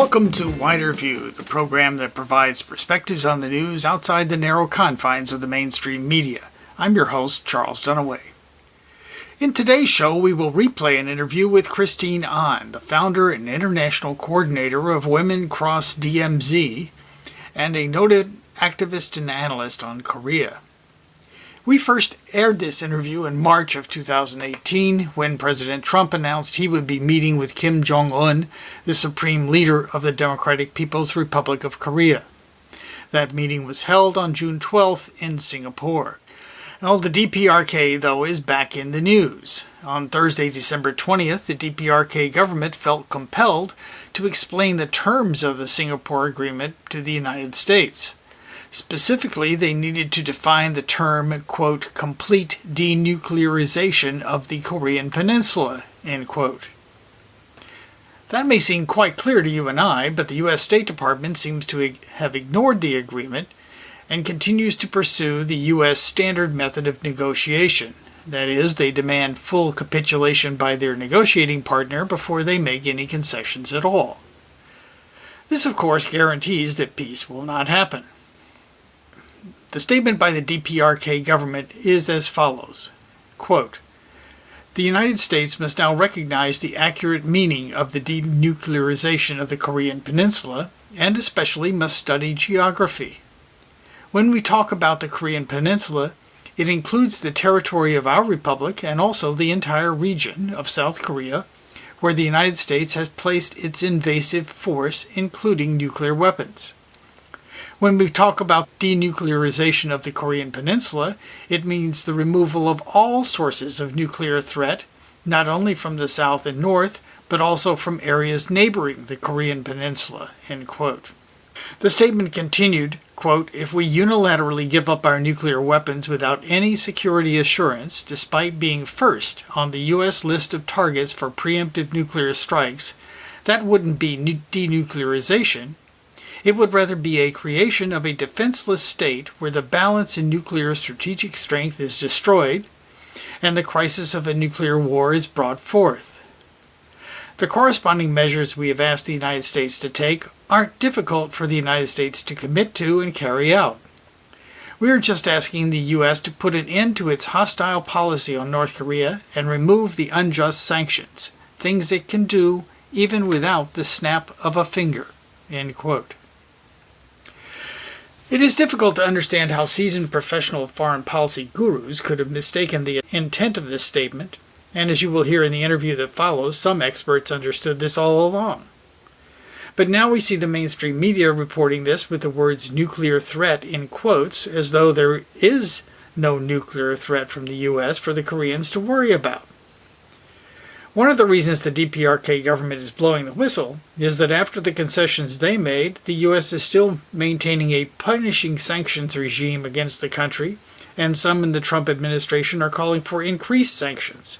Welcome to Wider View, the program that provides perspectives on the news outside the narrow confines of the mainstream media. I'm your host, Charles Dunaway. In today's show, we will replay an interview with Christine Ahn, the founder and international coordinator of Women Cross DMZ, and a noted activist and analyst on Korea. We first aired this interview in March of 2018 when President Trump announced he would be meeting with Kim Jong-un, the supreme leader of the Democratic People's Republic of Korea. That meeting was held on June 12th in Singapore. Well, the DPRK, though, is back in the news. On Thursday, December 20th, the DPRK government felt compelled to explain the terms of the Singapore Agreement to the United States. Specifically, they needed to define the term, quote, complete denuclearization of the Korean Peninsula, end quote. That may seem quite clear to you and I, but the U.S. State Department seems to have ignored the agreement and continues to pursue the U.S. standard method of negotiation. That is, they demand full capitulation by their negotiating partner before they make any concessions at all. This, of course, guarantees that peace will not happen. The statement by the DPRK government is as follows, quote, the United States must now recognize the accurate meaning of the denuclearization of the Korean Peninsula and especially must study geography. When we talk about the Korean Peninsula, it includes the territory of our republic and also the entire region of South Korea, where the United States has placed its invasive force, including nuclear weapons. When we talk about denuclearization of the Korean Peninsula, it means the removal of all sources of nuclear threat, not only from the south and north, but also from areas neighboring the Korean Peninsula, end quote. The statement continued, quote, if we unilaterally give up our nuclear weapons without any security assurance, despite being first on the U.S. list of targets for preemptive nuclear strikes, that wouldn't be denuclearization. It would rather be a creation of a defenseless state where the balance in nuclear strategic strength is destroyed and the crisis of a nuclear war is brought forth. The corresponding measures we have asked the United States to take aren't difficult for the United States to commit to and carry out. We are just asking the U.S. to put an end to its hostile policy on North Korea and remove the unjust sanctions, things it can do even without the snap of a finger, end quote. It is difficult to understand how seasoned professional foreign policy gurus could have mistaken the intent of this statement, and as you will hear in the interview that follows, some experts understood this all along. But now we see the mainstream media reporting this with the words nuclear threat in quotes, as though there is no nuclear threat from the U.S. for the Koreans to worry about. One of the reasons the DPRK government is blowing the whistle is that after the concessions they made, the U.S. is still maintaining a punishing sanctions regime against the country, and some in the Trump administration are calling for increased sanctions,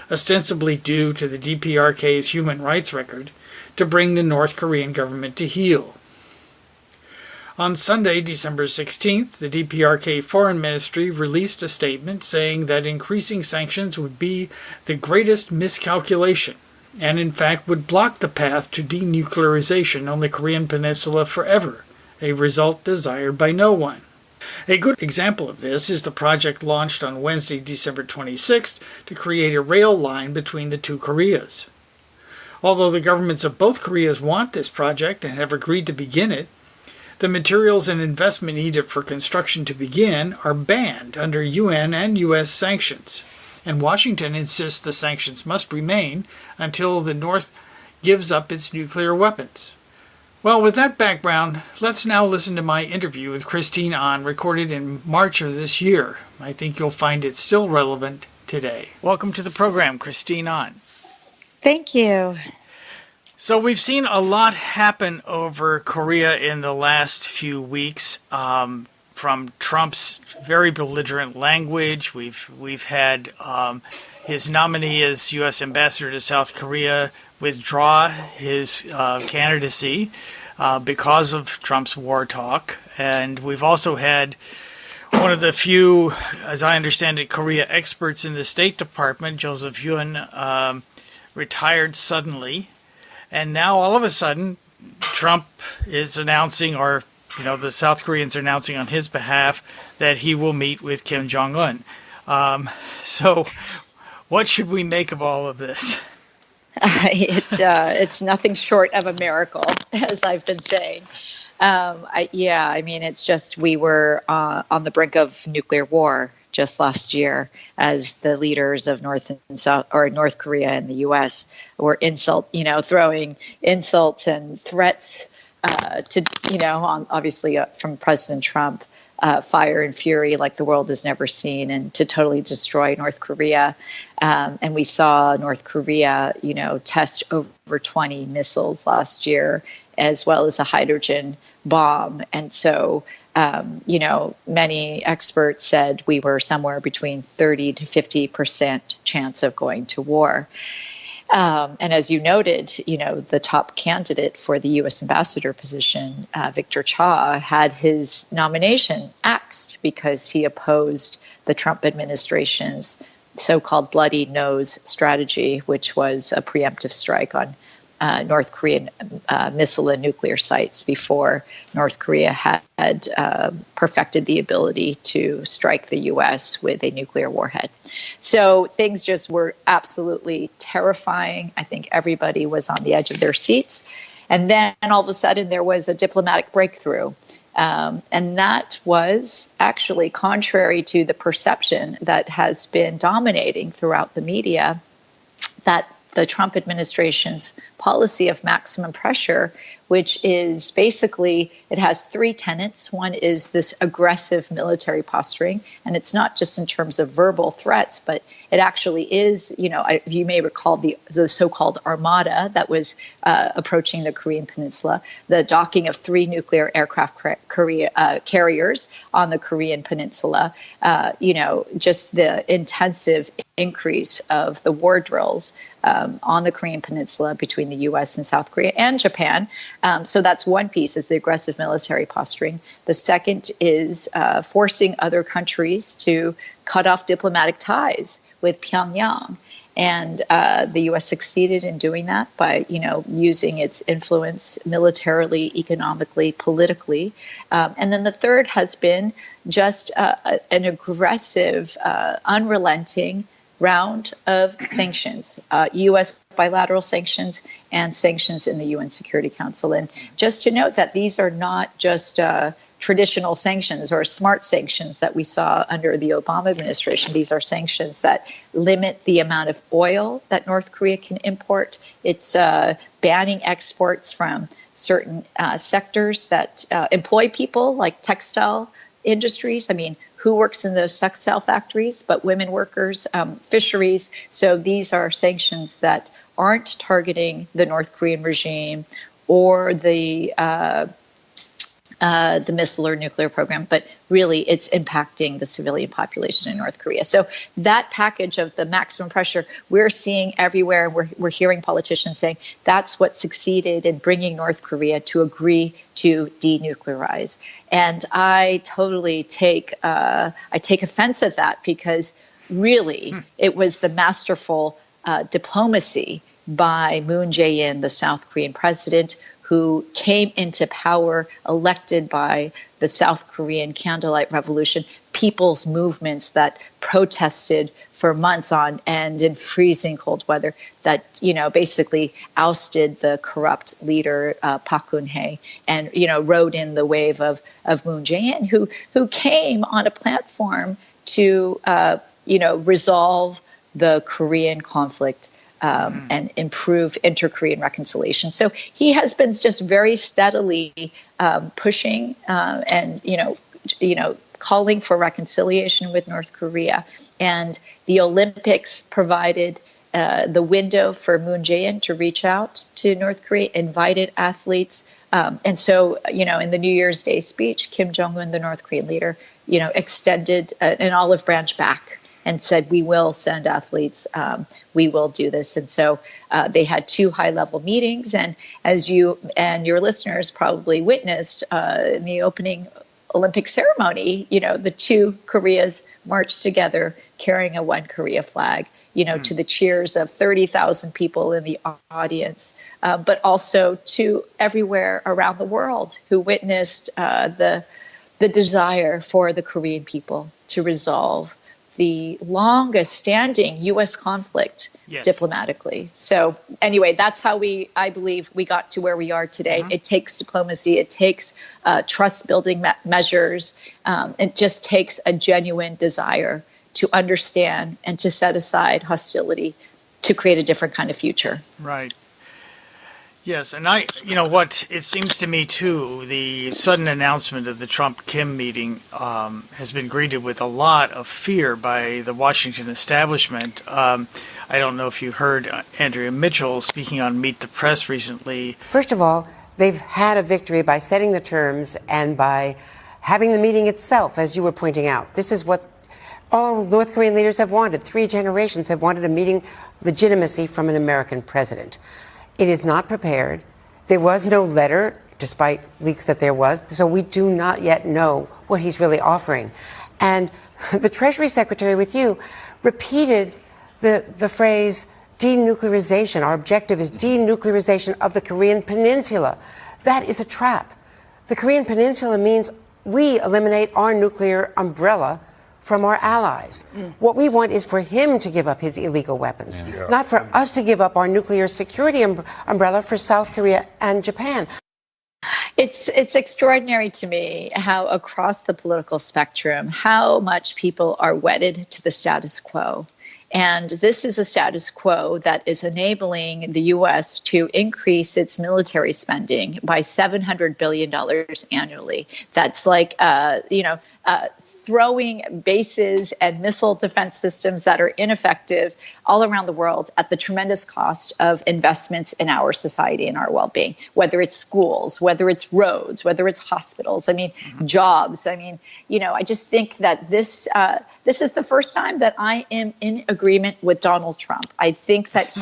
ostensibly due to the DPRK's human rights record, to bring the North Korean government to heel. On Sunday, December 16th, the DPRK Foreign Ministry released a statement saying that increasing sanctions would be the greatest miscalculation and in fact would block the path to denuclearization on the Korean Peninsula forever, a result desired by no one. A good example of this is the project launched on Wednesday, December 26th to create a rail line between the two Koreas. Although the governments of both Koreas want this project and have agreed to begin it, the materials and investment needed for construction to begin are banned under UN and U.S. sanctions, and Washington insists the sanctions must remain until the North gives up its nuclear weapons. Well, with that background, let's now listen to my interview with Christine Ahn, recorded in March of this year. I think you'll find it still relevant today. Welcome to the program, Christine Ahn. Thank you. So we've seen a lot happen over Korea in the last few weeks, from Trump's very belligerent language. We've had his nominee as U.S. ambassador to South Korea withdraw his candidacy because of Trump's war talk, and we've also had one of the few, as I understand it, Korea experts in the State Department, Joseph Yun, retired suddenly. And now, all of a sudden, Trump is announcing, or the South Koreans are announcing on his behalf that he will meet with Kim Jong-un. So what should we make of all of this? It's nothing short of a miracle, as I've been saying. I mean, it's just we were on the brink of nuclear war just last year as the leaders of North and South, or North Korea and the U.S. were throwing insults and threats obviously from President Trump, fire and fury like the world has never seen, and to totally destroy North Korea. And we saw North Korea, test over 20 missiles last year, as well as a hydrogen bomb. And so, many experts said we were somewhere between 30 to 50% chance of going to war. And as you noted, the top candidate for the U.S. ambassador position, Victor Cha, had his nomination axed because he opposed the Trump administration's so-called bloody nose strategy, which was a preemptive strike on North Korean missile and nuclear sites before North Korea had perfected the ability to strike the U.S. with a nuclear warhead. So things just were absolutely terrifying. I think everybody was on the edge of their seats. And then all of a sudden there was a diplomatic breakthrough. And that was actually contrary to the perception that has been dominating throughout the media, that the Trump administration's policy of maximum pressure, which is basically, it has three tenets. One is this aggressive military posturing, and it's not just in terms of verbal threats, but it actually is, you may recall the so-called armada that was approaching the Korean Peninsula, the docking of 3 nuclear aircraft carriers on the Korean Peninsula, just the intensive increase of the war drills on the Korean Peninsula between the U.S. and South Korea and Japan. So that's one piece, is the aggressive military posturing. The second is forcing other countries to cut off diplomatic ties with Pyongyang. And the U.S. succeeded in doing that by, using its influence militarily, economically, politically. And then the third has been just an aggressive, unrelenting round of sanctions, U.S. bilateral sanctions and sanctions in the UN Security Council. And just to note that these are not just traditional sanctions or smart sanctions that we saw under the Obama administration. These are sanctions that limit the amount of oil that North Korea can import. It's banning exports from certain sectors that employ people, like textile industries. I mean, who works in those textile factories but women workers, fisheries. So these are sanctions that aren't targeting the North Korean regime or the missile or nuclear program, but really it's impacting the civilian population in North Korea. So that package of the maximum pressure we're seeing everywhere, we're hearing politicians saying that's what succeeded in bringing North Korea to agree to denuclearize. And I totally take offense at that, because really it was the masterful diplomacy by Moon Jae-in, the South Korean president, who came into power elected by the South Korean Candlelight Revolution, people's movements that protested for months on end in freezing cold weather, that, basically ousted the corrupt leader, Park Geun-hye, and, rode in the wave of Moon Jae-in, who came on a platform to, resolve the Korean conflict and improve inter-Korean reconciliation. So he has been just very steadily pushing and, calling for reconciliation with North Korea. And the Olympics provided the window for Moon Jae-in to reach out to North Korea, invited athletes. And so, in the New Year's Day speech, Kim Jong-un, the North Korean leader, extended an olive branch back and said, we will send athletes, we will do this. And so they had 2 high-level meetings. And as you and your listeners probably witnessed in the opening Olympic ceremony, the 2 Koreas marched together carrying a One Korea flag. to the cheers of 30,000 people in the audience, but also to everywhere around the world who witnessed the desire for the Korean people to resolve the longest standing U.S. conflict diplomatically. So anyway, that's how I believe we got to where we are today. It takes diplomacy. It takes trust building measures. It just takes a genuine desire to understand and to set aside hostility to create a different kind of future. Right. Yes, and it seems to me too, the sudden announcement of the Trump-Kim meeting has been greeted with a lot of fear by the Washington establishment. I don't know if you heard Andrea Mitchell speaking on Meet the Press recently. First of all, they've had a victory by setting the terms and by having the meeting itself, as you were pointing out. This is what all North Korean leaders have wanted. 3 generations have wanted a meeting legitimacy from an American president. It is not prepared. There was no letter, despite leaks that there was, so we do not yet know what he's really offering. And the Treasury Secretary with you repeated the phrase denuclearization. Our objective is denuclearization of the Korean Peninsula. That is a trap. The Korean Peninsula means we eliminate our nuclear umbrella from our allies. What we want is for him to give up his illegal weapons, not for us to give up our nuclear security umbrella for South Korea and Japan. It's extraordinary to me how across the political spectrum, how much people are wedded to the status quo. And this is a status quo that is enabling the U.S. to increase its military spending by $700 billion annually. That's like, throwing bases and missile defense systems that are ineffective all around the world at the tremendous cost of investments in our society and our well-being, whether it's schools, whether it's roads, whether it's hospitals, jobs. I just think that this is the first time that I am in agreement with Donald Trump. I think that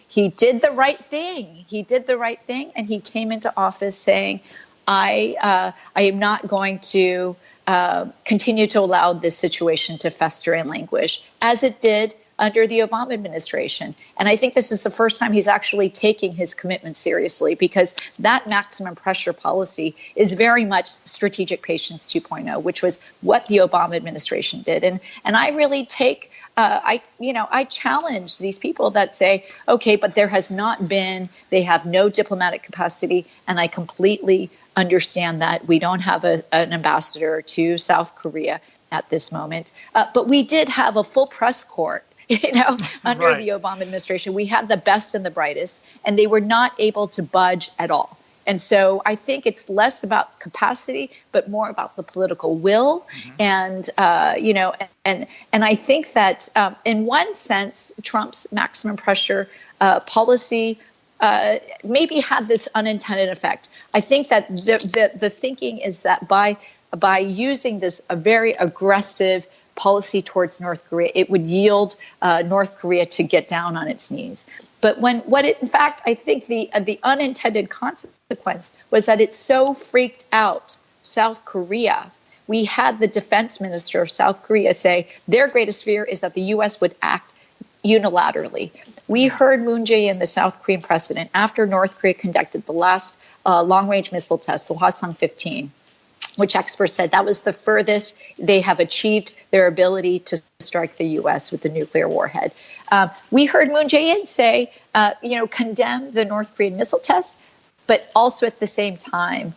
he did the right thing. He did the right thing, and he came into office saying, I am not going to continue to allow this situation to fester and languish, as it did under the Obama administration. And I think this is the first time he's actually taking his commitment seriously, because that maximum pressure policy is very much strategic patience 2.0, which was what the Obama administration did. And I really take I challenge these people that say, okay, but they have no diplomatic capacity. And I completely understand that we don't have an ambassador to South Korea at this moment. But we did have a full press corps, under the Obama administration. We had the best and the brightest, and they were not able to budge at all. And so I think it's less about capacity, but more about the political will. And, and I think that in one sense, Trump's maximum pressure policy maybe had this unintended effect. I think that the thinking is that by using this a very aggressive policy towards North Korea, it would yield North Korea to get down on its knees. But in fact, I think the unintended consequence was that it so freaked out South Korea. We had the defense minister of South Korea say their greatest fear is that the U.S. would act unilaterally. We heard Moon Jae-in, the South Korean president, after North Korea conducted the last long-range missile test, the Hwasong-15, which experts said that was the furthest they have achieved their ability to strike the U.S. with a nuclear warhead. We heard Moon Jae-in say, condemn the North Korean missile test, but also at the same time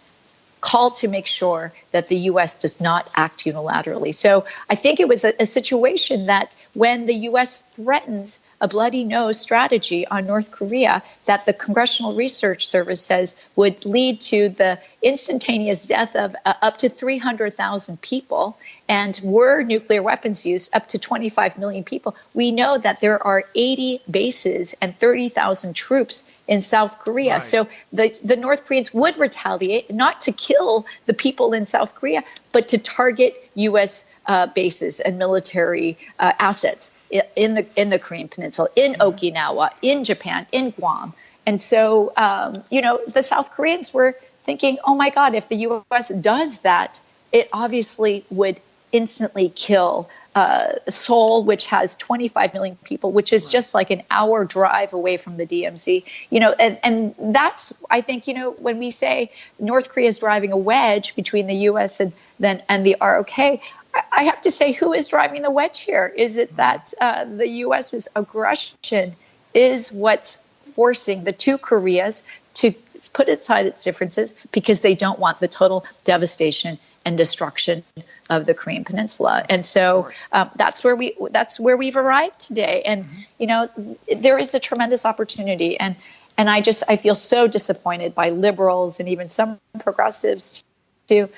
call to make sure that the U.S. does not act unilaterally. So I think it was a situation that when the U.S. threatens a bloody nose strategy on North Korea, that the Congressional Research Service says would lead to the instantaneous death of up to 300,000 people, and were nuclear weapons used, up to 25 million people. We know that there are 80 bases and 30,000 troops in South Korea. Right. So the North Koreans would retaliate, not to kill the people in South Korea, but to target U.S. bases and military assets in the Korean Peninsula, in Okinawa, in Japan, in Guam. And so, the South Koreans were thinking, oh my God, if the U.S. does that, it obviously would instantly kill Seoul, which has 25 million people, which is just like an hour drive away from the DMZ, and that's, I think, when we say North Korea is driving a wedge between the U.S. and the ROK, I have to say, who is driving the wedge here? Is it that the U.S.'s aggression is what's forcing the two Koreas to put aside its differences because they don't want the total devastation and destruction of the Korean Peninsula? And so that's where we've arrived today. And there is a tremendous opportunity. And I feel so disappointed by liberals and even some progressives to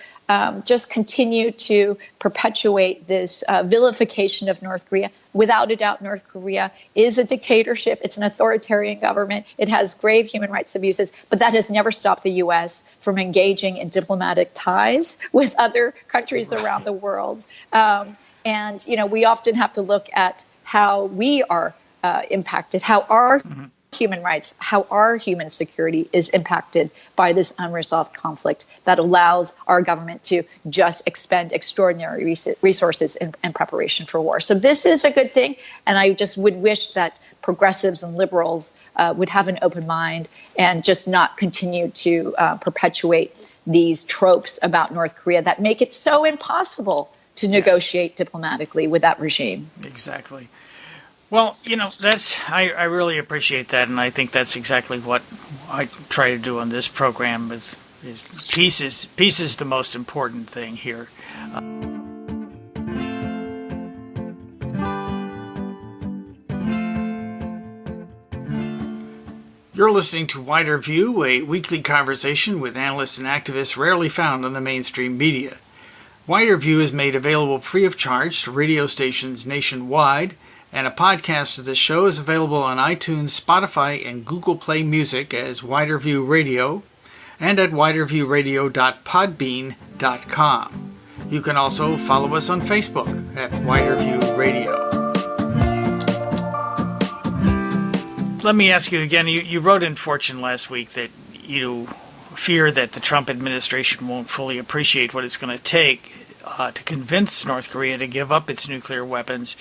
just continue to perpetuate this vilification of North Korea. Without a doubt, North Korea is a dictatorship. It's an authoritarian government. It has grave human rights abuses, but that has never stopped the U.S. from engaging in diplomatic ties with other countries around the world. And we often have to look at how we are impacted, how our human rights, how our human security is impacted by this unresolved conflict that allows our government to just expend extraordinary resources in preparation for war. So this is a good thing, and I just would wish that progressives and liberals would have an open mind and just not continue to perpetuate these tropes about North Korea that make it so impossible to negotiate diplomatically with that regime. Exactly. Well, I really appreciate that, and I think that's exactly what I try to do on this program. Is peace is the most important thing here. You're listening to Wider View, a weekly conversation with analysts and activists rarely found on the mainstream media. Wider View is made available free of charge to radio stations nationwide, and a podcast of this show is available on iTunes, Spotify, and Google Play Music as Wider View Radio, and at widerviewradio.podbean.com. You can also follow us on Facebook at Wider View Radio. Let me ask you again, you wrote in Fortune last week that you fear that the Trump administration won't fully appreciate what it's going to take to convince North Korea to give up its nuclear weapons.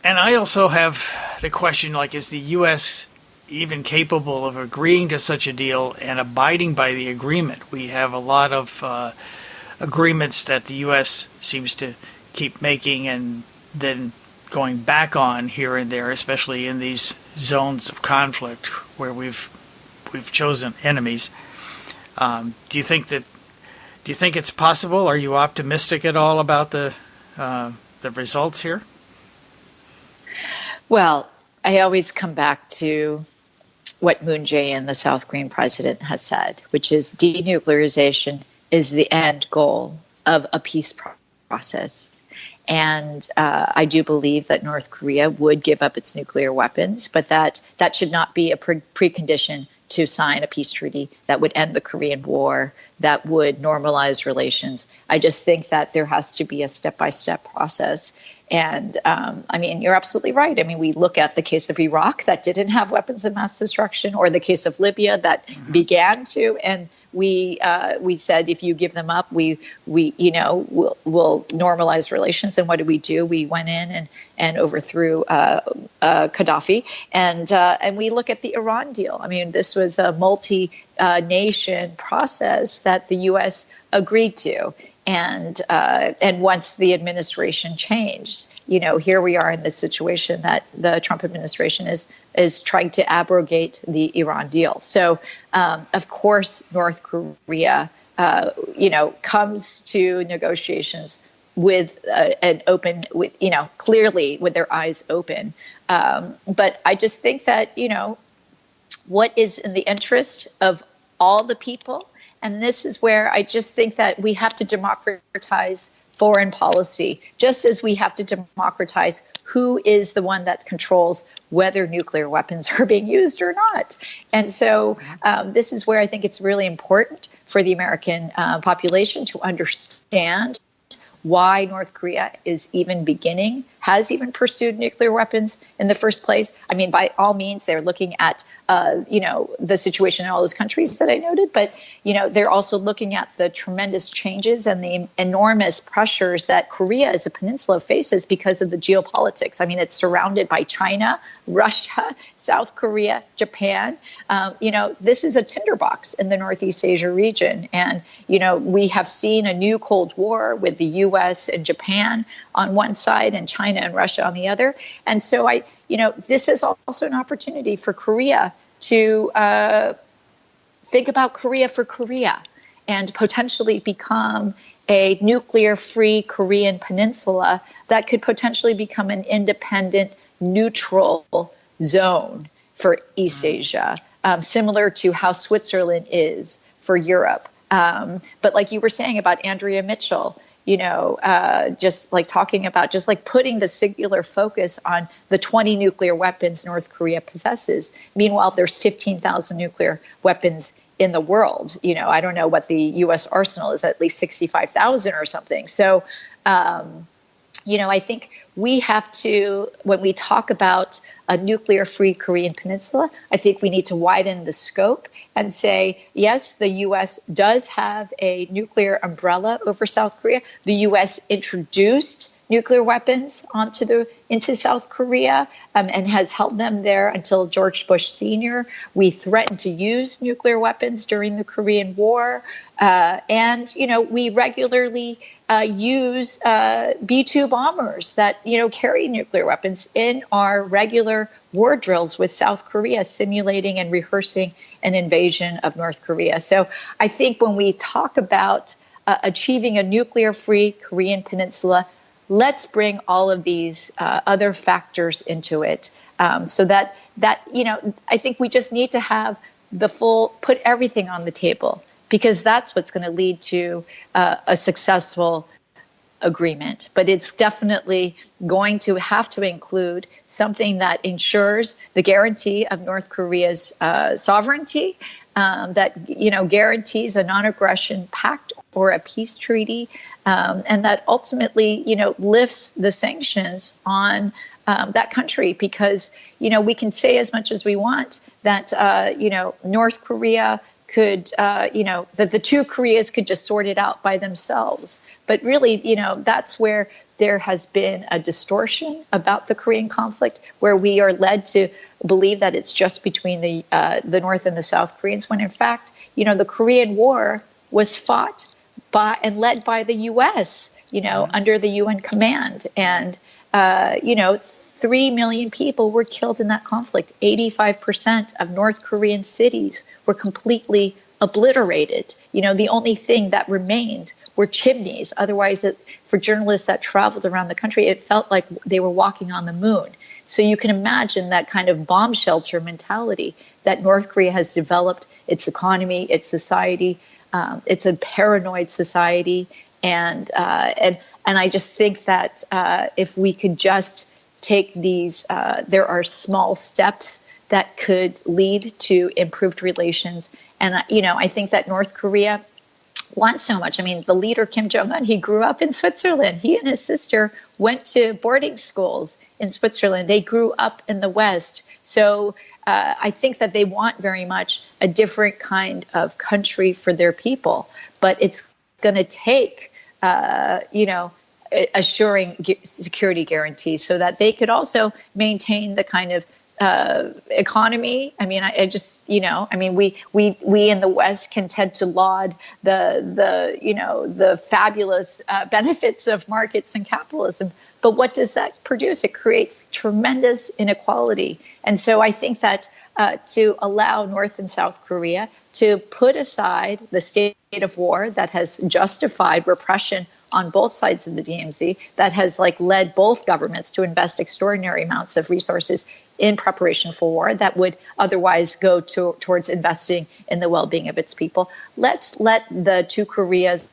And I also have the question, is the U.S. even capable of agreeing to such a deal and abiding by the agreement? We have a lot of agreements that the U.S. seems to keep making and then going back on here and there, especially in these zones of conflict where we've chosen enemies. Do you think it's possible? Are you optimistic at all about the results here? Well, I always come back to what Moon Jae-in, the South Korean president, has said, which is denuclearization is the end goal of a peace process. And I do believe that North Korea would give up its nuclear weapons, but that should not be a precondition to sign a peace treaty that would end the Korean War, that would normalize relations. I just think that there has to be a step-by-step process. And you're absolutely right. We look at the case of Iraq that didn't have weapons of mass destruction, or the case of Libya that began to, and we said, if you give them up, we'll normalize relations. And what did we do? We went in and overthrew Gaddafi. And we look at the Iran deal. This was a multi-nation process that the U.S. agreed to. And once the administration changed, here we are in this situation that the Trump administration is trying to abrogate the Iran deal. So, of course, North Korea, comes to negotiations with an open, clearly with their eyes open. But I just think that, what is in the interest of all the people. And this is where I just think that we have to democratize foreign policy, just as we have to democratize who is the one that controls whether nuclear weapons are being used or not. And so this is where I think it's really important for the American population to understand why North Korea is even beginning has even pursued nuclear weapons in the first place. I mean, by all means, they're looking at, the situation in all those countries that I noted, but, they're also looking at the tremendous changes and the enormous pressures that Korea as a peninsula faces because of the geopolitics. I mean, it's surrounded by China, Russia, South Korea, Japan. This is a tinderbox in the Northeast Asia region. And, we have seen a new Cold War with the U.S. and Japan on one side and China and Russia on the other. And so this is also an opportunity for Korea to think about Korea for Korea and potentially become a nuclear-free Korean peninsula that could potentially become an independent, neutral zone for East Asia, similar to how Switzerland is for Europe. But like you were saying about Andrea Mitchell, just like talking about just like putting the singular focus on the 20 nuclear weapons North Korea possesses. Meanwhile, there's 15,000 nuclear weapons in the world. I don't know what the U.S. arsenal is, at least 65,000 or something. So, I think we have to, when we talk about a nuclear-free Korean peninsula, I think we need to widen the scope and say, yes, the U.S. does have a nuclear umbrella over South Korea. The U.S. introduced nuclear weapons into South Korea and has held them there until George Bush Sr. We threatened to use nuclear weapons during the Korean War. And we regularly use B-2 bombers that, carry nuclear weapons in our regular war drills with South Korea, simulating and rehearsing an invasion of North Korea. So I think when we talk about achieving a nuclear-free Korean peninsula, let's bring all of these other factors into it, so that I think we just need to have put everything on the table, because that's what's going to lead to a successful agreement. But it's definitely going to have to include something that ensures the guarantee of North Korea's sovereignty, that guarantees a non-aggression pact or a peace treaty, and that ultimately lifts the sanctions on that country. Because we can say as much as we want that North Korea could that the two Koreas could just sort it out by themselves. But really, that's where there has been a distortion about the Korean conflict, where we are led to believe that it's just between the North and the South Koreans, when in fact, the Korean War was fought by and led by the U.S., under the UN command. And, 3 million people were killed in that conflict. 85% of North Korean cities were completely obliterated. The only thing that remained were chimneys. Otherwise, for journalists that traveled around the country, it felt like they were walking on the moon. So you can imagine that kind of bomb shelter mentality that North Korea has developed, its economy, its society. It's a paranoid society. And I just think that if we could just take these, there are small steps that could lead to improved relations. And, I think that North Korea wants so much. I mean, the leader, Kim Jong-un, he grew up in Switzerland. He and his sister went to boarding schools in Switzerland. They grew up in the West. So I think that they want very much a different kind of country for their people. But it's going to take, assuring security guarantees so that they could also maintain the kind of economy. I mean, we in the West can tend to laud the fabulous benefits of markets and capitalism. But what does that produce? It creates tremendous inequality. And so I think that to allow North and South Korea to put aside the state of war that has justified repression on both sides of the DMZ, that has led both governments to invest extraordinary amounts of resources in preparation for war that would otherwise go towards investing in the well-being of its people. Let's let the two Koreas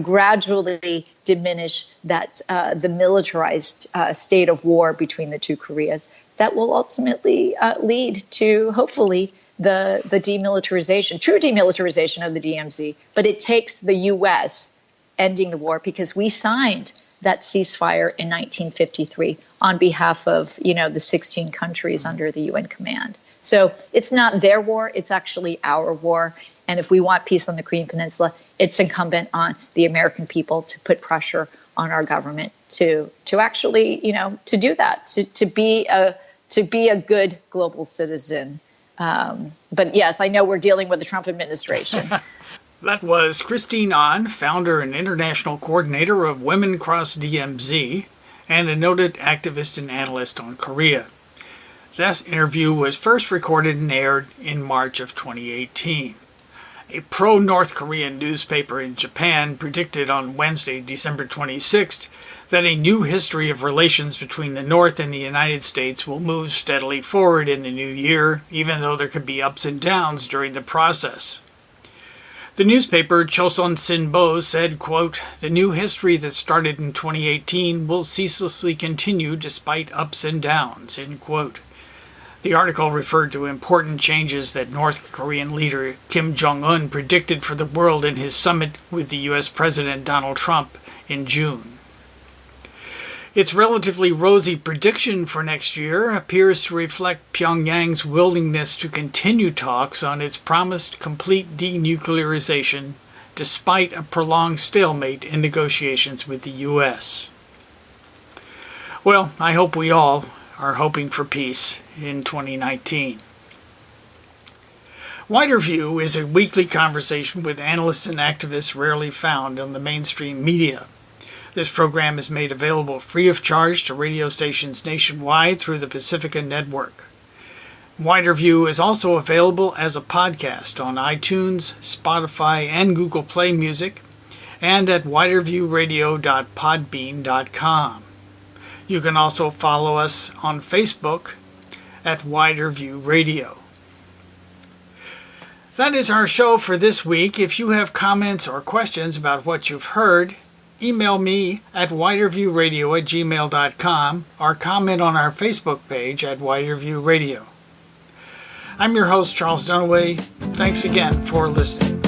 gradually diminish that the militarized state of war between the two Koreas that will ultimately lead to hopefully the demilitarization, true demilitarization of the DMZ. But it takes the U.S. ending the war, because we signed that ceasefire in 1953 on behalf of, the 16 countries under the UN command. So it's not their war, it's actually our war. And if we want peace on the Korean Peninsula, it's incumbent on the American people to put pressure on our government to actually, to do that, to be a good global citizen. But yes, I know we're dealing with the Trump administration. That was Christine Ahn, founder and international coordinator of Women Cross DMZ, and a noted activist and analyst on Korea. This interview was first recorded and aired in March of 2018. A pro-North Korean newspaper in Japan predicted on Wednesday, December 26th, that a new history of relations between the North and the United States will move steadily forward in the new year, even though there could be ups and downs during the process. The newspaper Chosun Sinbo said, quote, "The new history that started in 2018 will ceaselessly continue despite ups and downs," end quote. The article referred to important changes that North Korean leader Kim Jong-un predicted for the world in his summit with the U.S. President Donald Trump in June. Its relatively rosy prediction for next year appears to reflect Pyongyang's willingness to continue talks on its promised complete denuclearization despite a prolonged stalemate in negotiations with the U.S. Well, I hope we all are hoping for peace in 2019. Wider View is a weekly conversation with analysts and activists rarely found on the mainstream media. This program is made available free of charge to radio stations nationwide through the Pacifica Network. Wider View is also available as a podcast on iTunes, Spotify, and Google Play Music, and at widerviewradio.podbean.com. You can also follow us on Facebook at Wider View Radio. That is our show for this week. If you have comments or questions about what you've heard, email me at widerviewradio@gmail.com or comment on our Facebook page at Wider View Radio. I'm your host, Charles Dunaway. Thanks again for listening.